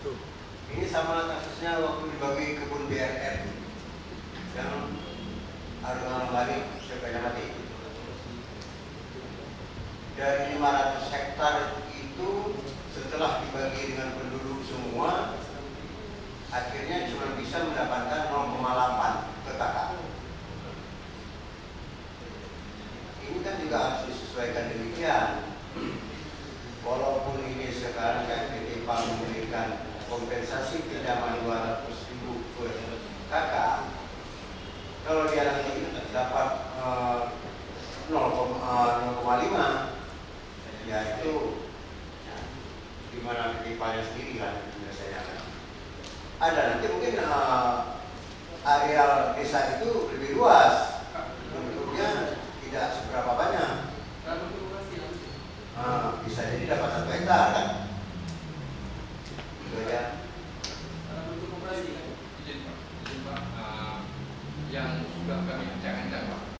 Ini sama kasusnya waktu dibagi kebun BRR yang Arungan Bali sepeda mati. Dari 500 hektar itu setelah dibagi dengan penduduk semua, akhirnya cuma bisa mendapatkan 0,8 PKK. Ini kan juga harus disesuaikan demikian. Walaupun ini sekarang KPT PAM memberikan kompensasi pinjaman 200.000 per kakak, kalau dia nanti dapat 0,5, ya itu gimana ketipanya sendiri kan biasanya. Ada nanti mungkin areal desa itu lebih luas, bentuknya tidak seberapa banyak. Bisa jadi dapat 1 hektar kan.